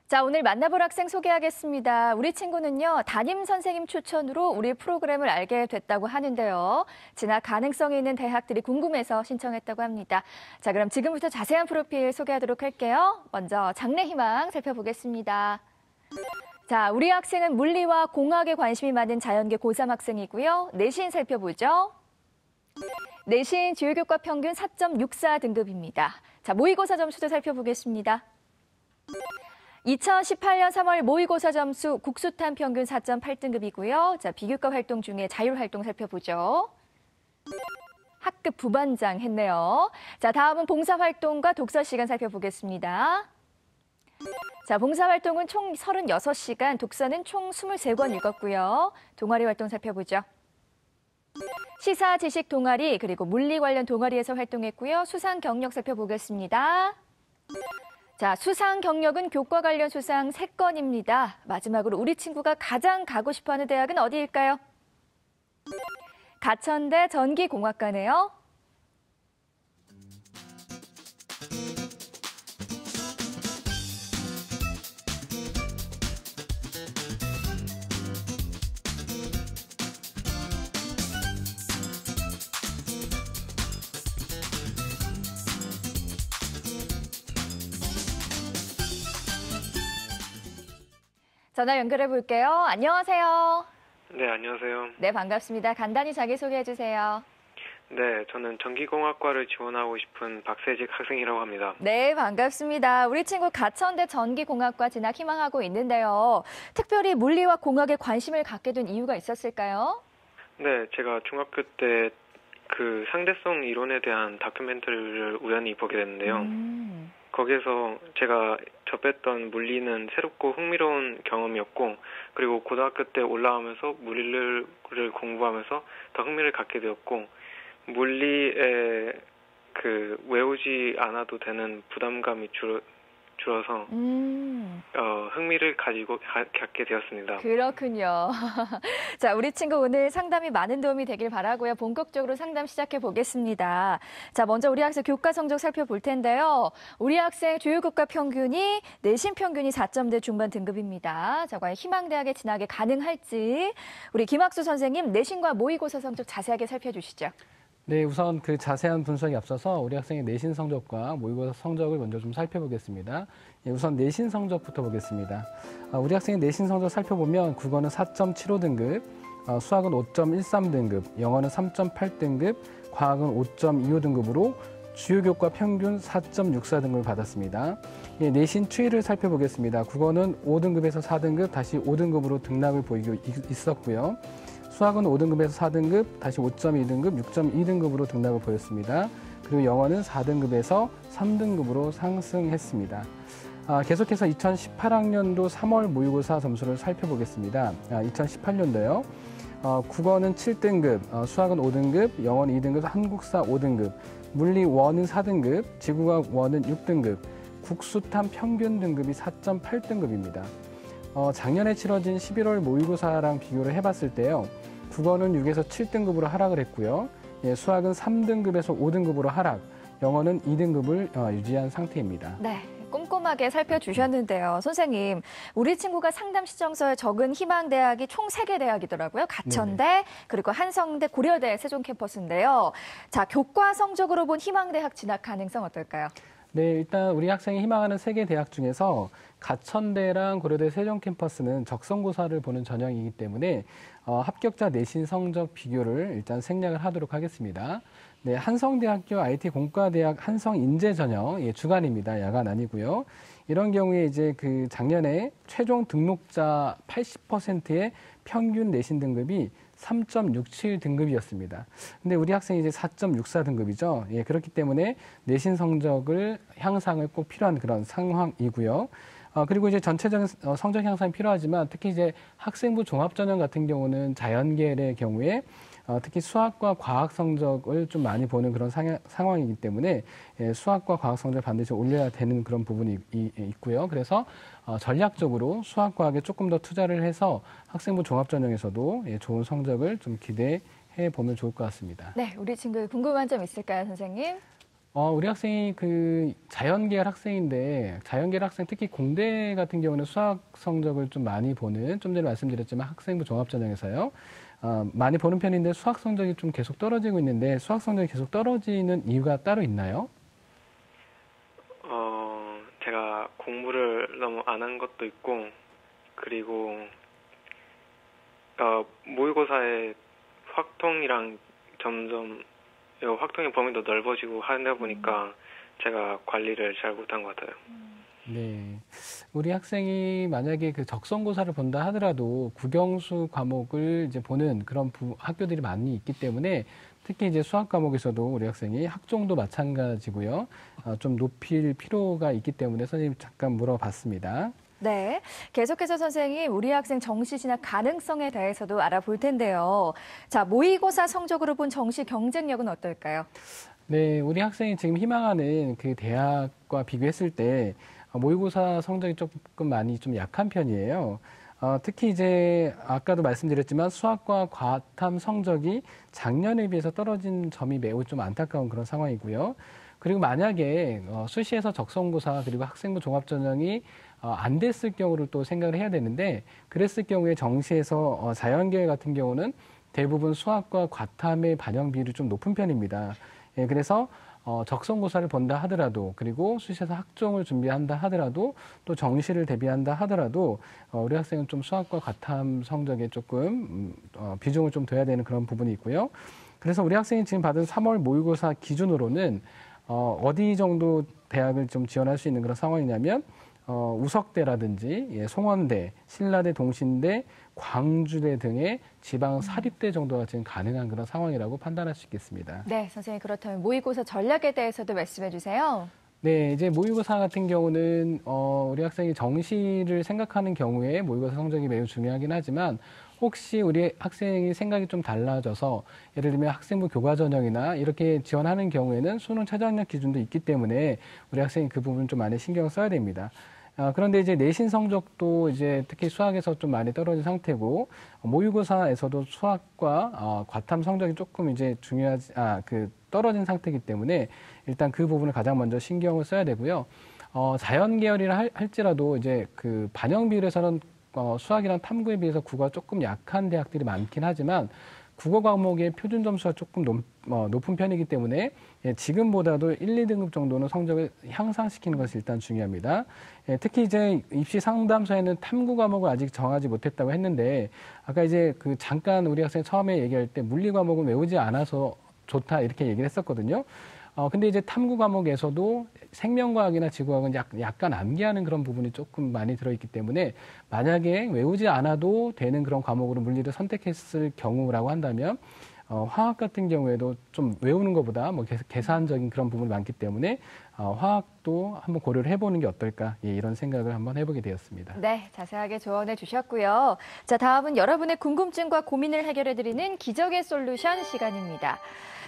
자, 오늘 만나볼 학생 소개하겠습니다. 우리 친구는요, 담임 선생님 추천으로 우리 프로그램을 알게 됐다고 하는데요. 진학 가능성이 있는 대학들이 궁금해서 신청했다고 합니다. 자, 그럼 지금부터 자세한 프로필 소개하도록 할게요. 먼저 장래희망 살펴보겠습니다. 자, 우리 학생은 물리와 공학에 관심이 많은 자연계 고3 학생이고요. 내신 살펴보죠. 내신 주요교과 평균 4.64 등급입니다. 자, 모의고사 점수도 살펴보겠습니다. 2018년 3월 모의고사 점수 국수탄 평균 4.8등급이고요. 자, 비교과 활동 중에 자율활동 살펴보죠. 학급 부반장 했네요. 자, 다음은 봉사활동과 독서 시간 살펴보겠습니다. 자, 봉사활동은 총 36시간, 독서는 총 23권 읽었고요. 동아리 활동 살펴보죠. 시사 지식 동아리 그리고 물리 관련 동아리에서 활동했고요. 수상 경력 살펴보겠습니다. 자, 수상 경력은 교과 관련 수상 3건입니다. 마지막으로 우리 친구가 가장 가고 싶어하는 대학은 어디일까요? 가천대 전기공학과네요. 전화 연결해 볼게요. 안녕하세요. 네, 안녕하세요. 네, 반갑습니다. 간단히 자기소개해 주세요. 네, 저는 전기공학과를 지원하고 싶은 박세직 학생이라고 합니다. 네, 반갑습니다. 우리 친구 가천대 전기공학과 진학 희망하고 있는데요. 특별히 물리와 공학에 관심을 갖게 된 이유가 있었을까요? 네, 제가 중학교 때 그 상대성 이론에 대한 다큐멘터리를 우연히 보게 됐는데요. 거기에서 제가 접했던 물리는 새롭고 흥미로운 경험이었고, 그리고 고등학교 때 올라오면서 물리를 공부하면서 더 흥미를 갖게 되었고, 물리에 그 외우지 않아도 되는 부담감이 줄어서 흥미를 갖게 되었습니다. 그렇군요. 자, 우리 친구 오늘 상담이 많은 도움이 되길 바라고요. 본격적으로 상담 시작해 보겠습니다. 자, 먼저 우리 학생 교과 성적 살펴볼 텐데요. 우리 학생 주요 교과 평균이 내신 평균이 4점대 중반 등급입니다. 자, 과연 희망대학에 진학이 가능할지 우리 김학수 선생님 내신과 모의고사 성적 자세하게 살펴주시죠. 네, 우선 그 자세한 분석에 앞서서 우리 학생의 내신 성적과 모의고사 성적을 먼저 좀 살펴보겠습니다. 예, 우선 내신 성적부터 보겠습니다. 우리 학생의 내신 성적 살펴보면 국어는 4.75등급, 수학은 5.13등급, 영어는 3.8등급, 과학은 5.25등급으로 주요 교과 평균 4.64등급을 받았습니다. 예, 내신 추이를 살펴보겠습니다. 국어는 5등급에서 4등급, 다시 5등급으로 등락을 보이고 있었고요. 수학은 5등급에서 4등급, 다시 5.2등급, 6.2등급으로 등락을 보였습니다. 그리고 영어는 4등급에서 3등급으로 상승했습니다. 계속해서 2018학년도 3월 모의고사 점수를 살펴보겠습니다. 2018년도요. 국어는 7등급, 수학은 5등급, 영어는 2등급, 한국사 5등급, 물리 1은 4등급, 지구과학 1은 6등급, 국수탄 평균 등급이 4.8등급입니다. 작년에 치러진 11월 모의고사랑 비교를 해봤을 때요. 국어는 6에서 7등급으로 하락을 했고요. 예, 수학은 3등급에서 5등급으로 하락, 영어는 2등급을 유지한 상태입니다. 네, 꼼꼼하게 살펴주셨는데요. 선생님, 우리 친구가 상담 시청서에 적은 희망대학이 총 3개 대학이더라고요. 가천대, 네네. 그리고 한성대, 고려대, 세종캠퍼스인데요. 자, 교과 성적으로 본 희망대학 진학 가능성 어떨까요? 네, 일단 우리 학생이 희망하는 3개 대학 중에서 가천대랑 고려대 세종캠퍼스는 적성고사를 보는 전형이기 때문에 합격자 내신 성적 비교를 일단 생략을 하도록 하겠습니다. 네, 한성대학교 IT공과대학 한성인재 전형, 예, 주간입니다. 야간 아니고요. 이런 경우에 이제 그 작년에 최종 등록자 80%의 평균 내신 등급이 3.67 등급이었습니다. 근데 우리 학생이 이제 4.64 등급이죠. 예, 그렇기 때문에 내신 성적을 향상을 꼭 필요한 그런 상황이고요. 그리고 이제 전체적인 성적 향상이 필요하지만 특히 이제 학생부 종합전형 같은 경우는 자연계의 경우에 특히 수학과 과학 성적을 좀 많이 보는 그런 상황이기 때문에 수학과 과학 성적을 반드시 올려야 되는 그런 부분이 있고요. 그래서 전략적으로 수학, 과학에 조금 더 투자를 해서 학생부 종합전형에서도 좋은 성적을 좀 기대해 보면 좋을 것 같습니다. 네, 우리 친구 궁금한 점 있을까요, 선생님? 우리 학생이 그 자연계열 학생인데 자연계열 학생 특히 공대 같은 경우는 수학 성적을 좀 많이 보는 좀 전에 말씀드렸지만 학생부 종합전형에서요. 많이 보는 편인데 수학 성적이 좀 계속 떨어지고 있는데 수학 성적이 계속 떨어지는 이유가 따로 있나요? 제가 공부를 너무 안 한 것도 있고 그리고 모의고사에 확통이랑 점점 확통의 범위도 넓어지고 하다 보니까 제가 관리를 잘 못한 것 같아요. 네. 우리 학생이 만약에 그 적성고사를 본다 하더라도 국영수 과목을 이제 보는 그런 학교들이 많이 있기 때문에 특히 이제 수학 과목에서도 우리 학생이 학종도 마찬가지고요. 좀 높일 필요가 있기 때문에 선생님 잠깐 물어봤습니다. 네, 계속해서 선생님 우리 학생 정시 진학 가능성에 대해서도 알아볼 텐데요. 자, 모의고사 성적으로 본 정시 경쟁력은 어떨까요? 네, 우리 학생이 지금 희망하는 그 대학과 비교했을 때 모의고사 성적이 조금 많이 좀 약한 편이에요. 특히 이제 아까도 말씀드렸지만 수학과 과탐 성적이 작년에 비해서 떨어진 점이 매우 좀 안타까운 그런 상황이고요. 그리고 만약에 수시에서 적성고사 그리고 학생부 종합전형이 안 됐을 경우를 또 생각을 해야 되는데 그랬을 경우에 정시에서 자연계열 같은 경우는 대부분 수학과 과탐의 반영 비율이 좀 높은 편입니다. 예, 그래서 적성고사를 본다 하더라도 그리고 수시에서 학종을 준비한다 하더라도 또 정시를 대비한다 하더라도 우리 학생은 좀 수학과 과탐 성적에 조금 비중을 좀 둬야 되는 그런 부분이 있고요. 그래서 우리 학생이 지금 받은 3월 모의고사 기준으로는 어디 정도 대학을 좀 지원할 수 있는 그런 상황이냐면 우석대라든지 송원대, 신라대, 동신대, 광주대 등의 지방 사립대 정도가 지금 가능한 그런 상황이라고 판단할 수 있겠습니다. 네, 선생님 그렇다면 모의고사 전략에 대해서도 말씀해 주세요. 네, 이제 모의고사 같은 경우는 우리 학생이 정시를 생각하는 경우에 모의고사 성적이 매우 중요하긴 하지만 혹시 우리 학생이 생각이 좀 달라져서 예를 들면 학생부 교과 전형이나 이렇게 지원하는 경우에는 수능 최저학력 기준도 있기 때문에 우리 학생이 그 부분 좀 많이 신경을 써야 됩니다. 그런데 이제 내신 성적도 이제 특히 수학에서 좀 많이 떨어진 상태고 모의고사에서도 수학과 과탐 성적이 조금 이제 떨어진 상태이기 때문에 일단 그 부분을 가장 먼저 신경을 써야 되고요. 자연 계열이라 할지라도 이제 그 반영 비율에서는 수학이랑 탐구에 비해서 국어가 조금 약한 대학들이 많긴 하지만 국어 과목의 표준 점수가 조금 높은 편이기 때문에 지금보다도 1, 2등급 정도는 성적을 향상시키는 것이 일단 중요합니다. 특히 이제 입시 상담소에는 탐구 과목을 아직 정하지 못했다고 했는데 아까 이제 그 잠깐 우리 학생 처음에 얘기할 때 물리 과목은 외우지 않아서 좋다 이렇게 얘기를 했었거든요. 근데 이제 탐구 과목에서도 생명과학이나 지구과학은 약간 암기하는 그런 부분이 조금 많이 들어있기 때문에 만약에 외우지 않아도 되는 그런 과목으로 물리를 선택했을 경우라고 한다면 화학 같은 경우에도 좀 외우는 것보다 뭐 계산적인 그런 부분이 많기 때문에 화학도 한번 고려를 해보는 게 어떨까 이런 생각을 한번 해보게 되었습니다. 네, 자세하게 조언해 주셨고요. 자, 다음은 여러분의 궁금증과 고민을 해결해드리는 기적의 솔루션 시간입니다.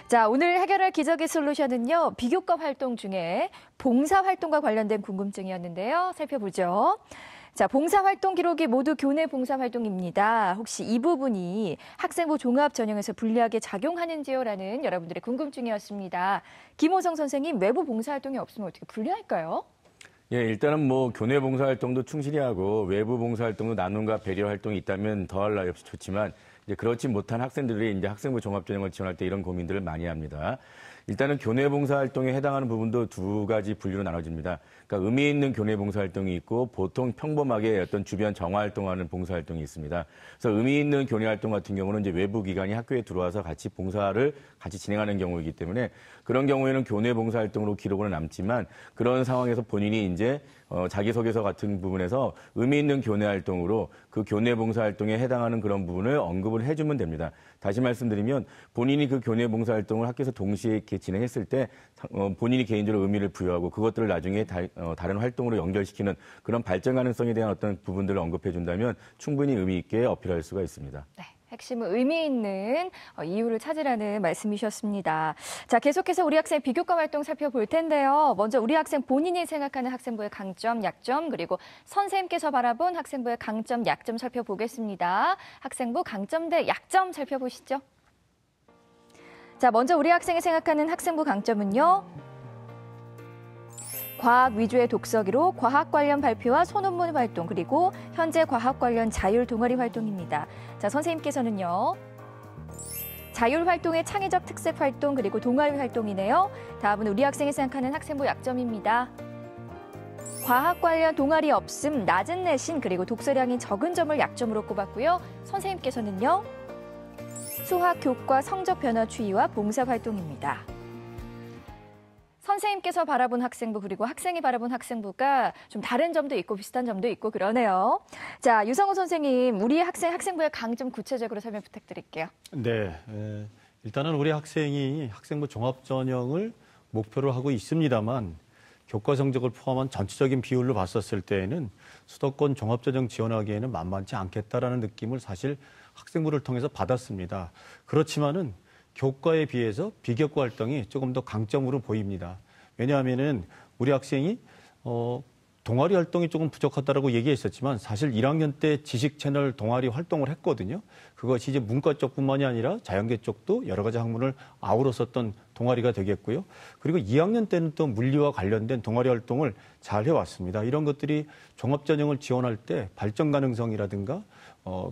자, 오늘 해결할 기적의 솔루션은요, 비교과 활동 중에 봉사활동과 관련된 궁금증이었는데요. 살펴보죠. 자, 봉사활동 기록이 모두 교내 봉사활동입니다. 혹시 이 부분이 학생부 종합 전형에서 불리하게 작용하는지요? 라는 여러분들의 궁금증이었습니다. 김호성 선생님, 외부 봉사활동이 없으면 어떻게 불리할까요? 예, 일단은 뭐 교내 봉사활동도 충실히 하고 외부 봉사활동도 나눔과 배려 활동이 있다면 더할 나위 없이 좋지만 이제 그렇지 못한 학생들이 이제 학생부 종합전형을 지원할 때 이런 고민들을 많이 합니다. 일단은 교내 봉사활동에 해당하는 부분도 두 가지 분류로 나눠집니다. 그러니까 의미 있는 교내 봉사활동이 있고 보통 평범하게 어떤 주변 정화활동하는 봉사활동이 있습니다. 그래서 의미 있는 교내 활동 같은 경우는 이제 외부 기관이 학교에 들어와서 같이 봉사를 같이 진행하는 경우이기 때문에 그런 경우에는 교내 봉사활동으로 기록으로 남지만 그런 상황에서 본인이 이제 자기소개서 같은 부분에서 의미 있는 교내 활동으로 그 교내 봉사활동에 해당하는 그런 부분을 언급을 해주면 됩니다. 다시 말씀드리면 본인이 그 교내 봉사활동을 학교에서 동시에 이렇게 진행했을 때 본인이 개인적으로 의미를 부여하고 그것들을 나중에 다른 활동으로 연결시키는 그런 발전 가능성에 대한 어떤 부분들을 언급해 준다면 충분히 의미 있게 어필할 수가 있습니다. 네. 핵심은 의미 있는 이유를 찾으라는 말씀이셨습니다. 자, 계속해서 우리 학생 비교과 활동 살펴볼 텐데요. 먼저 우리 학생 본인이 생각하는 학생부의 강점, 약점, 그리고 선생님께서 바라본 학생부의 강점, 약점 살펴보겠습니다. 학생부 강점 대 약점 살펴보시죠. 자, 먼저 우리 학생이 생각하는 학생부 강점은요. 과학 위주의 독서기로 과학 관련 발표와 소논문 활동, 그리고 현재 과학 관련 자율 동아리 활동입니다. 자, 선생님께서는요. 자율 활동의 창의적 특색 활동, 그리고 동아리 활동이네요. 다음은 우리 학생이 생각하는 학생부 약점입니다. 과학 관련 동아리 없음, 낮은 내신, 그리고 독서량이 적은 점을 약점으로 꼽았고요. 선생님께서는요. 수학 교과 성적 변화 추이와 봉사 활동입니다. 선생님께서 바라본 학생부 그리고 학생이 바라본 학생부가 좀 다른 점도 있고 비슷한 점도 있고 그러네요. 자, 유성우 선생님, 우리 학생부의 강점 구체적으로 설명 부탁드릴게요. 네, 일단은 우리 학생이 학생부 종합전형을 목표로 하고 있습니다만 교과 성적을 포함한 전체적인 비율로 봤었을 때에는 수도권 종합전형 지원하기에는 만만치 않겠다라는 느낌을 사실 학생부를 통해서 받았습니다. 그렇지만은 교과에 비해서 비교과 활동이 조금 더 강점으로 보입니다. 왜냐하면은 우리 학생이 동아리 활동이 조금 부족하다라고 얘기했었지만 사실 1학년 때 지식 채널 동아리 활동을 했거든요. 그것이 이제 문과 쪽뿐만이 아니라 자연계 쪽도 여러 가지 학문을 아우렀었던 동아리가 되겠고요. 그리고 2학년 때는 또 물리와 관련된 동아리 활동을 잘 해왔습니다. 이런 것들이 종합전형을 지원할 때 발전 가능성이라든가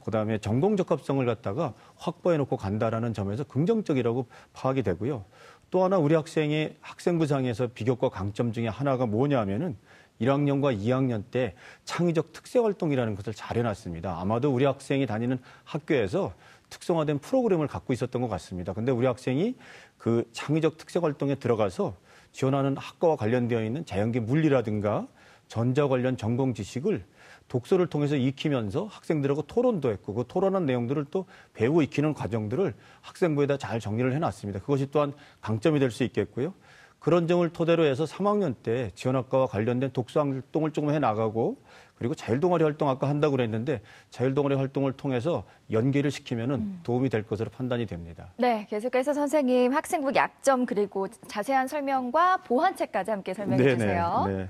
그다음에 전공 적합성을 갖다가 확보해놓고 간다라는 점에서 긍정적이라고 파악이 되고요. 또 하나 우리 학생의 학생부상에서 비교과 강점 중에 하나가 뭐냐면은 1학년과 2학년 때 창의적 특색 활동이라는 것을 잘 해놨습니다. 아마도 우리 학생이 다니는 학교에서 특성화된 프로그램을 갖고 있었던 것 같습니다. 근데 우리 학생이 그 창의적 특색 활동에 들어가서 지원하는 학과와 관련되어 있는 자연계 물리라든가 전자 관련 전공 지식을 독서를 통해서 익히면서 학생들하고 토론도 했고 그 토론한 내용들을 또 배우고 익히는 과정들을 학생부에다 잘 정리를 해놨습니다. 그것이 또한 강점이 될 수 있겠고요. 그런 점을 토대로 해서 3학년 때 지원학과와 관련된 독서 활동을 조금 해나가고 그리고 자율동아리 활동 아까 한다고 그랬는데 자율동아리 활동을 통해서 연계를 시키면은 도움이 될 것으로 판단이 됩니다. 네, 계속해서 선생님 학생부 약점 그리고 자세한 설명과 보완책까지 함께 설명해 주세요. 네.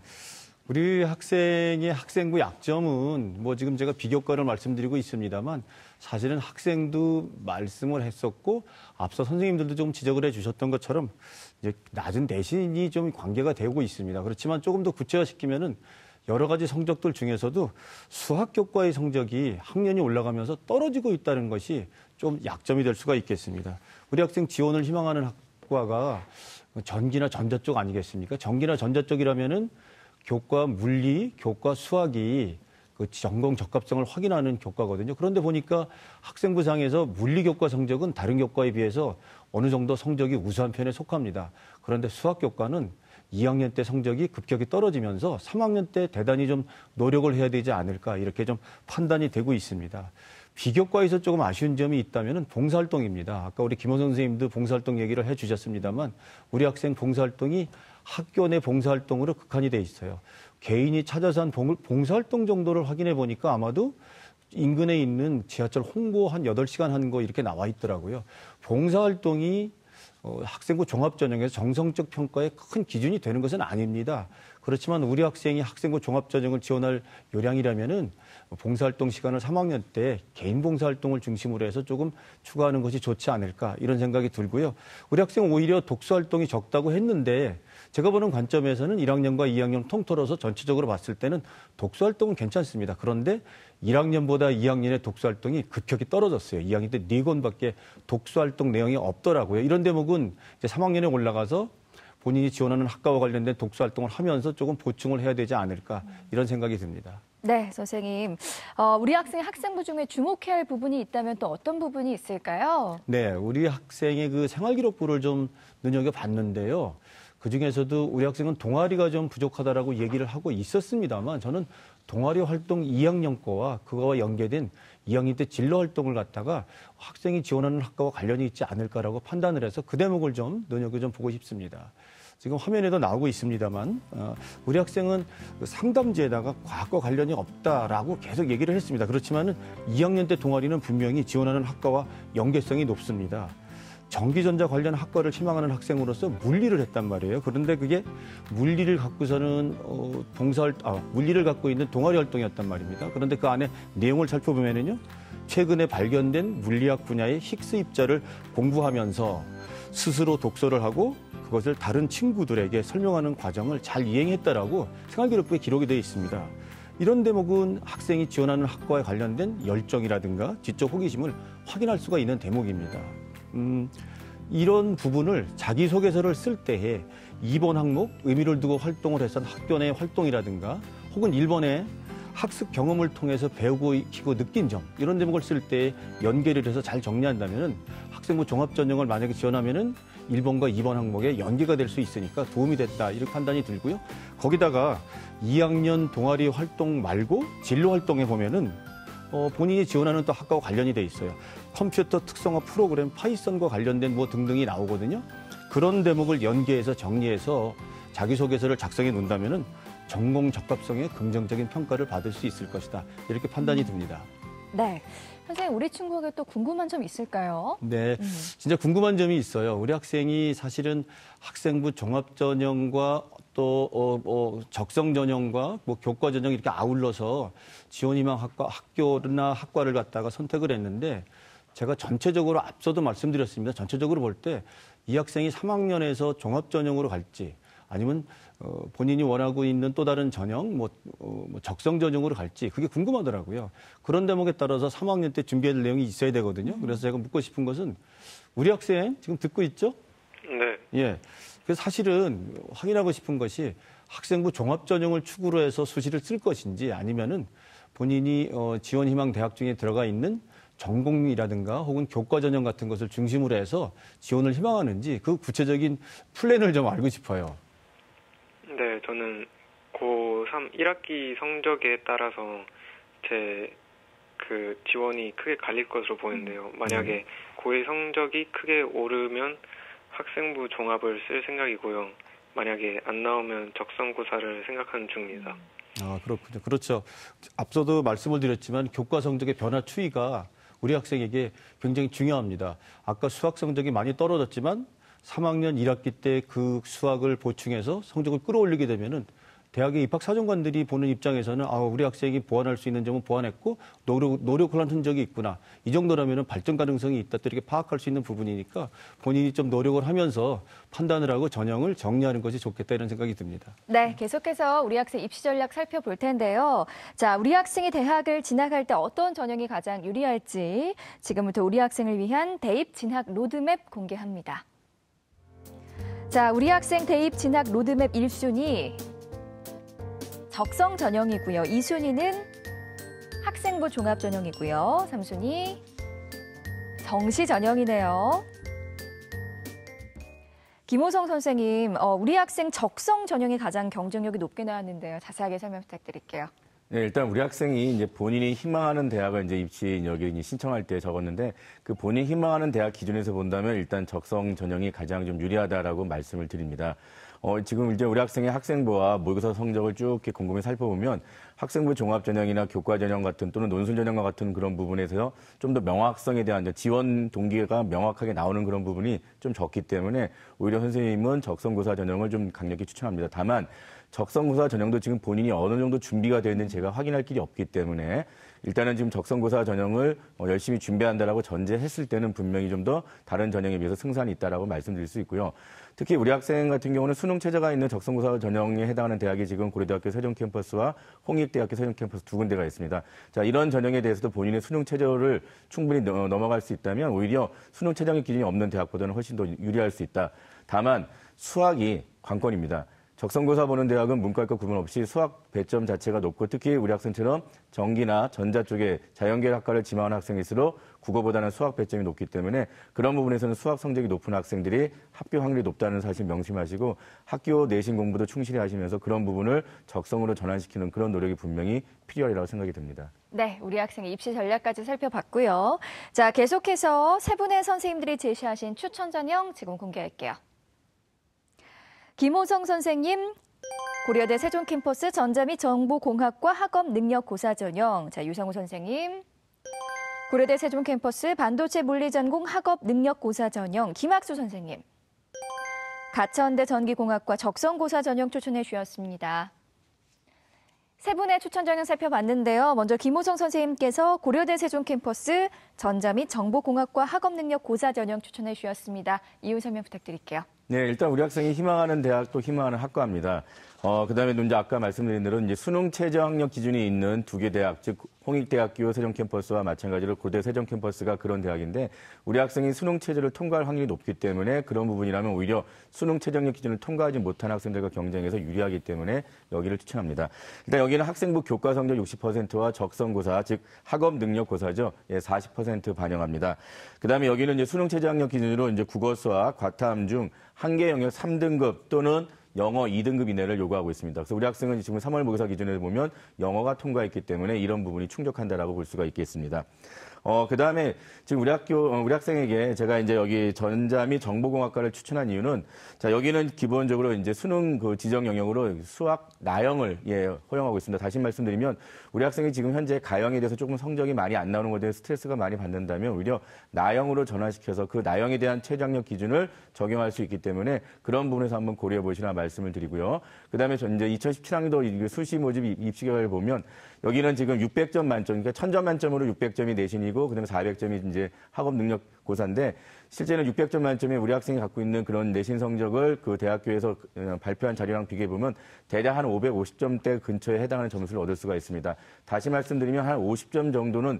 우리 학생의 학생부 약점은 뭐 지금 제가 비교과를 말씀드리고 있습니다만 사실은 학생도 말씀을 했었고 앞서 선생님들도 좀 지적을 해 주셨던 것처럼 이제 낮은 내신이 좀 관계가 되고 있습니다. 그렇지만 조금 더 구체화시키면은 여러 가지 성적들 중에서도 수학 교과의 성적이 학년이 올라가면서 떨어지고 있다는 것이 좀 약점이 될 수가 있겠습니다. 우리 학생 지원을 희망하는 학과가 전기나 전자 쪽 아니겠습니까? 전기나 전자 쪽이라면은 교과 물리, 교과 수학이 그 전공 적합성을 확인하는 교과거든요. 그런데 보니까 학생부상에서 물리 교과 성적은 다른 교과에 비해서 어느 정도 성적이 우수한 편에 속합니다. 그런데 수학 교과는 2학년 때 성적이 급격히 떨어지면서 3학년 때 대단히 좀 노력을 해야 되지 않을까 이렇게 좀 판단이 되고 있습니다. 비교과에서 조금 아쉬운 점이 있다면 봉사활동입니다. 아까 우리 김호선 선생님도 봉사활동 얘기를 해 주셨습니다만 우리 학생 봉사활동이 학교 내 봉사활동으로 극한이 돼 있어요. 개인이 찾아서 한 봉사활동 정도를 확인해 보니까 아마도 인근에 있는 지하철 홍보 한 8시간 하는 거 이렇게 나와 있더라고요. 봉사활동이 학생부 종합전형에서 정성적 평가의 큰 기준이 되는 것은 아닙니다. 그렇지만 우리 학생이 학생부 종합전형을 지원할 요량이라면은 봉사활동 시간을 3학년 때 개인 봉사활동을 중심으로 해서 조금 추가하는 것이 좋지 않을까 이런 생각이 들고요. 우리 학생은 오히려 독서활동이 적다고 했는데 제가 보는 관점에서는 1학년과 2학년 통틀어서 전체적으로 봤을 때는 독서활동은 괜찮습니다. 그런데 1학년보다 2학년의 독서활동이 급격히 떨어졌어요. 2학년 때 4권밖에 독서활동 내용이 없더라고요. 이런 대목은 이제 3학년에 올라가서 본인이 지원하는 학과와 관련된 독서활동을 하면서 조금 보충을 해야 되지 않을까 이런 생각이 듭니다. 네, 선생님. 우리 학생의 학생부 중에 주목해야 할 부분이 있다면 또 어떤 부분이 있을까요? 네, 우리 학생의 그 생활기록부를 좀 눈여겨봤는데요. 그중에서도 우리 학생은 동아리가 좀 부족하다라고 얘기를 하고 있었습니다만 저는 동아리 활동 2학년 거와 그거와 연계된 2학년 때 진로 활동을 갖다가 학생이 지원하는 학과와 관련이 있지 않을까라고 판단을 해서 그 대목을 좀 눈여겨보고 싶습니다. 지금 화면에도 나오고 있습니다만 우리 학생은 상담지에다가 과학과 관련이 없다라고 계속 얘기를 했습니다. 그렇지만은 2학년 때 동아리는 분명히 지원하는 학과와 연계성이 높습니다. 전기전자 관련 학과를 희망하는 학생으로서 물리를 했단 말이에요. 그런데 그게 물리를 갖고서는 물리를 갖고 있는 동아리 활동이었단 말입니다. 그런데 그 안에 내용을 살펴보면은요, 최근에 발견된 물리학 분야의 힉스 입자를 공부하면서 스스로 독서를 하고 그것을 다른 친구들에게 설명하는 과정을 잘 이행했다라고 생활기록부에 기록이 되어 있습니다. 이런 대목은 학생이 지원하는 학과에 관련된 열정이라든가 지적 호기심을 확인할 수가 있는 대목입니다. 이런 부분을 자기소개서를 쓸 때에 2번 항목, 의미를 두고 활동을 해서 학교 내 활동이라든가 혹은 1번에 학습 경험을 통해서 배우고 익히고 느낀 점 이런 대목을 쓸 때 연계를 해서 잘 정리한다면 학생부 종합전형을 만약에 지원하면 1번과 2번 항목에 연계가 될 수 있으니까 도움이 됐다 이렇게 판단이 들고요. 거기다가 2학년 동아리 활동 말고 진로 활동에 보면은 본인이 지원하는 또 학과와 관련이 돼 있어요. 컴퓨터 특성화 프로그램, 파이썬과 관련된 뭐 등등이 나오거든요. 그런 대목을 연계해서 정리해서 자기소개서를 작성해 놓는다면은 전공 적합성에 긍정적인 평가를 받을 수 있을 것이다. 이렇게 판단이 듭니다. 네. 선생님, 우리 친구에게 또 궁금한 점 있을까요? 네, 진짜 궁금한 점이 있어요. 우리 학생이 사실은 학생부 종합전형과 또 적성전형과 뭐 교과전형 이렇게 아울러서 지원희망 학교나 학과를 갖다가 선택을 했는데 제가 전체적으로 앞서도 말씀드렸습니다. 전체적으로 볼 때 이 학생이 3학년에서 종합전형으로 갈지 아니면 본인이 원하고 있는 또 다른 전형, 적성 전형으로 갈지 그게 궁금하더라고요. 그런 대목에 따라서 3학년 때 준비해야 될 내용이 있어야 되거든요. 그래서 제가 묻고 싶은 것은 우리 학생 지금 듣고 있죠? 네. 예. 그래서 사실은 확인하고 싶은 것이 학생부 종합 전형을 축으로 해서 수시를 쓸 것인지 아니면은 본인이 지원 희망 대학 중에 들어가 있는 전공이라든가 혹은 교과 전형 같은 것을 중심으로 해서 지원을 희망하는지 그 구체적인 플랜을 좀 알고 싶어요. 네, 저는 고3 1학기 성적에 따라서 제 그 지원이 크게 갈릴 것으로 보이는데요. 만약에 고1 성적이 크게 오르면 학생부 종합을 쓸 생각이고요. 만약에 안 나오면 적성고사를 생각하는 중입니다. 아, 그렇군요. 그렇죠. 앞서도 말씀을 드렸지만 교과 성적의 변화 추이가 우리 학생에게 굉장히 중요합니다. 아까 수학 성적이 많이 떨어졌지만 3학년 1학기 때 그 수학을 보충해서 성적을 끌어올리게 되면은 대학의 입학 사정관들이 보는 입장에서는 우리 학생이 보완할 수 있는 점은 보완했고 노력을 한 흔적이 있구나. 이 정도라면 발전 가능성이 있다. 또 이렇게 파악할 수 있는 부분이니까 본인이 좀 노력을 하면서 판단을 하고 전형을 정리하는 것이 좋겠다 이런 생각이 듭니다. 네, 계속해서 우리 학생 입시 전략 살펴볼 텐데요. 자, 우리 학생이 대학을 진학할 때 어떤 전형이 가장 유리할지 지금부터 우리 학생을 위한 대입 진학 로드맵 공개합니다. 자, 우리 학생 대입 진학 로드맵 1순위 적성 전형이고요. 2순위는 학생부 종합 전형이고요. 3순위 정시 전형이네요. 김호성 선생님, 우리 학생 적성 전형이 가장 경쟁력이 높게 나왔는데요. 자세하게 설명 부탁드릴게요. 네, 일단 우리 학생이 이제 본인이 희망하는 대학을 이제 입시 여기 신청할 때 적었는데 그 본인이 희망하는 대학 기준에서 본다면 일단 적성 전형이 가장 좀 유리하다라고 말씀을 드립니다. 지금 이제 우리 학생의 학생부와 모의고사 성적을 쭉 이렇게 곰곰이 살펴보면 학생부 종합 전형이나 교과 전형 같은 또는 논술 전형과 같은 그런 부분에서 좀 더 명확성에 대한 지원 동기가 명확하게 나오는 그런 부분이 좀 적기 때문에 오히려 선생님은 적성고사 전형을 좀 강력히 추천합니다. 다만 적성고사 전형도 지금 본인이 어느 정도 준비가 되어 있는지 제가 확인할 길이 없기 때문에 일단은 지금 적성고사 전형을 열심히 준비한다라고 전제했을 때는 분명히 좀 더 다른 전형에 비해서 승산이 있다라고 말씀드릴 수 있고요. 특히 우리 학생 같은 경우는 수능 최저가 있는 적성고사 전형에 해당하는 대학이 지금 고려대학교 세종 캠퍼스와 홍익대학교 세종 캠퍼스 두 군데가 있습니다. 자, 이런 전형에 대해서도 본인의 수능 최저를 충분히 넘어갈 수 있다면 오히려 수능 최저의 기준이 없는 대학보다는 훨씬 더 유리할 수 있다. 다만 수학이 관건입니다. 적성고사 보는 대학은 문과과 구분 없이 수학 배점 자체가 높고 특히 우리 학생처럼 전기나 전자 쪽에 자연계열학과를 지망하는 학생일수록 국어보다는 수학 배점이 높기 때문에 그런 부분에서는 수학 성적이 높은 학생들이 합격 확률이 높다는 사실 명심하시고 학교 내신 공부도 충실히 하시면서 그런 부분을 적성으로 전환시키는 그런 노력이 분명히 필요하리라고 생각이 듭니다. 네, 우리 학생의 입시 전략까지 살펴봤고요. 자, 계속해서 세 분의 선생님들이 제시하신 추천 전형 지금 공개할게요. 김호성 선생님, 고려대 세종캠퍼스 전자 및 정보공학과 학업능력고사 전형. 자, 유성우 선생님, 고려대 세종캠퍼스 반도체 물리전공 학업능력고사 전형. 김학수 선생님, 가천대 전기공학과 적성고사 전형 추천해 주셨습니다. 세 분의 추천 전형 살펴봤는데요. 먼저 김호성 선생님께서 고려대 세종캠퍼스 전자 및 정보공학과 학업능력고사 전형 추천해 주셨습니다. 이유 설명 부탁드릴게요. 네, 일단 우리 학생이 희망하는 대학도 희망하는 학과입니다. 그다음에 이제 아까 말씀드린 대로 이제 수능 최저 학력 기준이 있는 두 개 대학, 즉 홍익대학교 세종 캠퍼스와 마찬가지로 고대 세종 캠퍼스가 그런 대학인데 우리 학생이 수능 최저를 통과할 확률이 높기 때문에 그런 부분이라면 오히려 수능 최저 학력 기준을 통과하지 못한 학생들과 경쟁해서 유리하기 때문에 여기를 추천합니다. 일단 여기는 학생부 교과 성적 60%와 적성고사, 즉 학업 능력 고사죠. 40% 반영합니다. 그다음에 여기는 이제 수능 최저 학력 기준으로 이제 국어, 수학, 과탐 중 한 개 영역 3등급 또는 영어 2등급 이내를 요구하고 있습니다. 그래서 우리 학생은 지금 3월 모의고사 기준에서 보면 영어가 통과했기 때문에 이런 부분이 충족한다라고 볼 수가 있겠습니다. 그다음에 지금 우리 학생에게 제가 이제 여기 전자 및 정보공학과를 추천한 이유는 자, 여기는 기본적으로 이제 수능 그 지정 영역으로 수학 나형을 허용하고 있습니다. 다시 말씀드리면 우리 학생이 지금 현재 가형에 대해서 조금 성적이 많이 안 나오는 것에 대해 스트레스가 많이 받는다면 오히려 나형으로 전환시켜서 그 나형에 대한 최저학력 기준을 적용할 수 있기 때문에 그런 부분에서 한번 고려해 보시라 말씀을 드리고요. 그다음에 이제 2017학년도 수시 모집 입시 결과를 보면 여기는 지금 600점 만점, 그러니까 1000점 만점으로 600점이 내신이고 그다음에 400점이 이제 학업 능력 고사인데 실제는 600점 만점에 우리 학생이 갖고 있는 그런 내신 성적을 그 대학교에서 발표한 자료랑 비교해 보면 대략 한 550점대 근처에 해당하는 점수를 얻을 수가 있습니다. 다시 말씀드리면 한 50점 정도는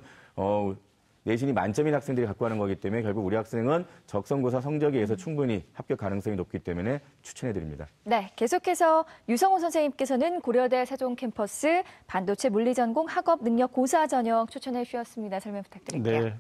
내신이 만점인 학생들이 갖고 가는 거기 때문에 결국 우리 학생은 적성고사 성적에 의해서 충분히 합격 가능성이 높기 때문에 추천해드립니다. 네, 계속해서 유성호 선생님께서는 고려대 세종 캠퍼스 반도체 물리전공 학업 능력 고사 전형 추천해 주셨습니다. 설명 부탁드릴게요. 네,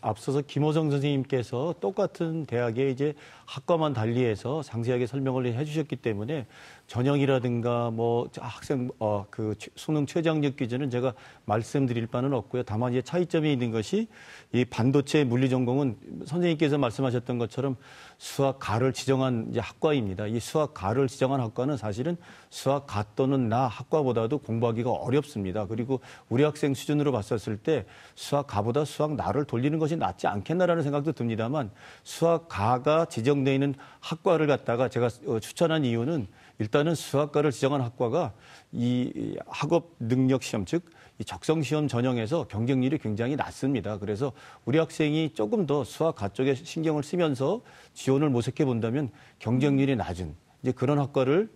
앞서서 김호정 선생님께서 똑같은 대학의 이제 학과만 달리해서 상세하게 설명을 해주셨기 때문에 전형이라든가 학생 그 수능 최저학력 기준은 제가 말씀드릴 바는 없고요. 다만 이제 차이점이 있는 것이 이 반도체 물리전공은 선생님께서 말씀하셨던 것처럼 수학가를 지정한 이제 학과입니다. 이 수학가를 지정한 학과는 사실은 수학가 또는 나 학과보다도 공부하기가 어렵습니다. 그리고 우리 학생 수준으로 봤었을 때 수학가보다 수학나를 돌리는 것이 낫지 않겠나라는 생각도 듭니다만 수학가가 지정되어 있는 학과를 갖다가 제가 추천한 이유는 일단은 수학과를 지정한 학과가 이 학업 능력 시험, 즉 이 적성 시험 전형에서 경쟁률이 굉장히 낮습니다. 그래서 우리 학생이 조금 더 수학과 쪽에 신경을 쓰면서 지원을 모색해 본다면 경쟁률이 낮은 이제 그런 학과를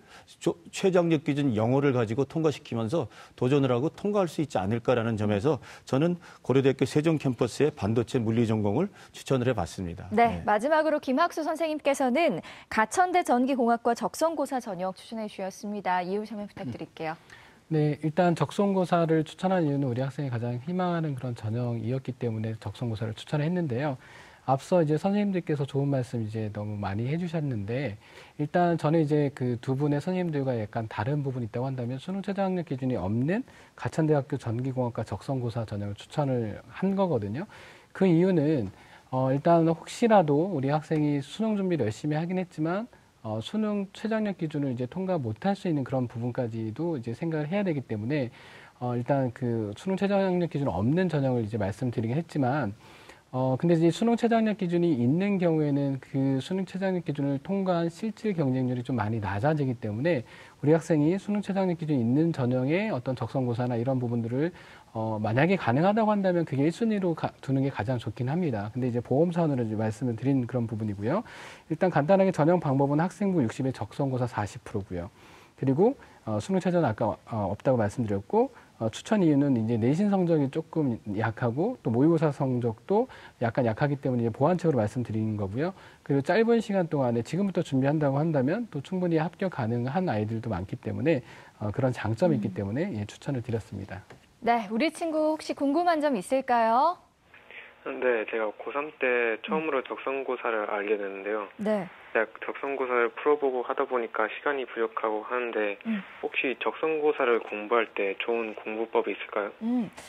최저학력 기준 영어를 가지고 통과시키면서 도전을 하고 통과할 수 있지 않을까라는 점에서 저는 고려대학교 세종 캠퍼스의 반도체 물리 전공을 추천을 해봤습니다. 네, 마지막으로 김학수 선생님께서는 가천대 전기공학과 적성고사 전형 추천해 주셨습니다. 이유 설명 부탁드릴게요. 네, 일단 적성고사를 추천한 이유는 우리 학생이 가장 희망하는 그런 전형이었기 때문에 적성고사를 추천을 했는데요. 앞서 이제 선생님들께서 좋은 말씀 이제 너무 많이 해주셨는데 일단 저는 이제 그 두 분의 선생님들과 약간 다른 부분이 있다고 한다면 수능 최저학력 기준이 없는 가천대학교 전기공학과 적성고사 전형을 추천을 한 거거든요. 그 이유는 일단 혹시라도 우리 학생이 수능 준비를 열심히 하긴 했지만 수능 최저학력 기준을 이제 통과 못할 수 있는 그런 부분까지도 이제 생각을 해야 되기 때문에 일단 그 수능 최저학력 기준 없는 전형을 이제 말씀드리긴 했지만 근데 이제 수능 최저학력 기준이 있는 경우에는 그 수능 최저학력 기준을 통과한 실질 경쟁률이 좀 많이 낮아지기 때문에 우리 학생이 수능 최저학력 기준이 있는 전형의 어떤 적성고사나 이런 부분들을 만약에 가능하다고 한다면 그게 1순위로 두는 게 가장 좋긴 합니다. 근데 이제 보험사원으로 이제 말씀을 드린 그런 부분이고요. 일단 간단하게 전형 방법은 학생부 60에 적성고사 40%고요. 그리고 수능 최저는 아까 없다고 말씀드렸고 추천 이유는 이제 내신 성적이 조금 약하고 또 모의고사 성적도 약간 약하기 때문에 이제 보완책으로 말씀드리는 거고요. 그리고 짧은 시간 동안에 지금부터 준비한다고 한다면 또 충분히 합격 가능한 아이들도 많기 때문에 그런 장점이 있기 때문에 추천을 드렸습니다. 네, 우리 친구 혹시 궁금한 점 있을까요? 네, 제가 고3 때 처음으로 적성고사를 알게 됐는데요. 네. 제가 적성고사를 풀어보고 하다 보니까 시간이 부족하고 하는데 혹시 적성고사를 공부할 때 좋은 공부법이 있을까요?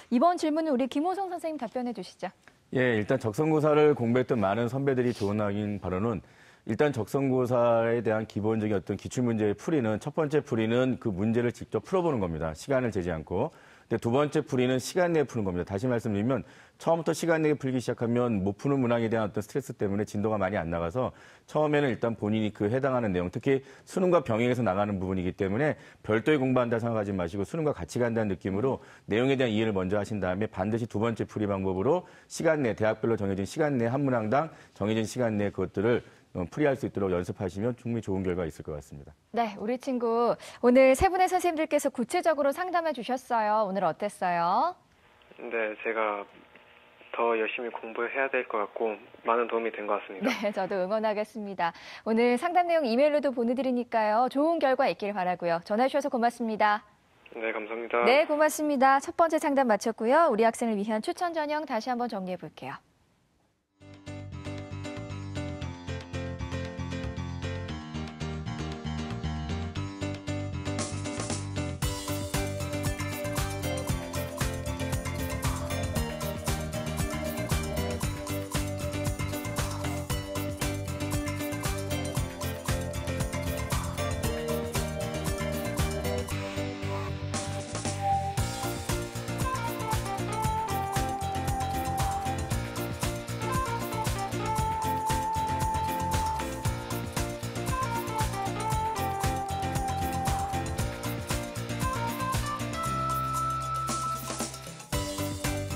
이번 질문은 우리 김호성 선생님 답변해 주시죠. 예, 일단 적성고사를 공부했던 많은 선배들이 조언하긴 바로는 일단 적성고사에 대한 기본적인 어떤 기출문제의 풀이는 첫 번째 풀이는 그 문제를 직접 풀어보는 겁니다. 시간을 재지 않고. 근데 두 번째 풀이는 시간 내에 푸는 겁니다. 다시 말씀드리면 처음부터 시간 내에 풀기 시작하면 못 푸는 문항에 대한 어떤 스트레스 때문에 진도가 많이 안 나가서 처음에는 일단 본인이 그 해당하는 내용, 특히 수능과 병행해서 나가는 부분이기 때문에 별도의 공부한다 생각하지 마시고 수능과 같이 간다는 느낌으로 내용에 대한 이해를 먼저 하신 다음에 반드시 두 번째 풀이 방법으로 시간 내, 대학별로 정해진 시간 내 한 문항당 정해진 시간 내 그것들을 풀이할 수 있도록 연습하시면 충분히 좋은 결과 있을 것 같습니다. 네, 우리 친구 오늘 세 분의 선생님들께서 구체적으로 상담해 주셨어요. 오늘 어땠어요? 네, 제가 더 열심히 공부해야 될 것 같고 많은 도움이 된 것 같습니다. 네, 저도 응원하겠습니다. 오늘 상담 내용 이메일로도 보내드리니까요. 좋은 결과 있길 바라고요. 전화 주셔서 고맙습니다. 네, 감사합니다. 네, 고맙습니다. 첫 번째 상담 마쳤고요. 우리 학생을 위한 추천 전형 다시 한번 정리해 볼게요.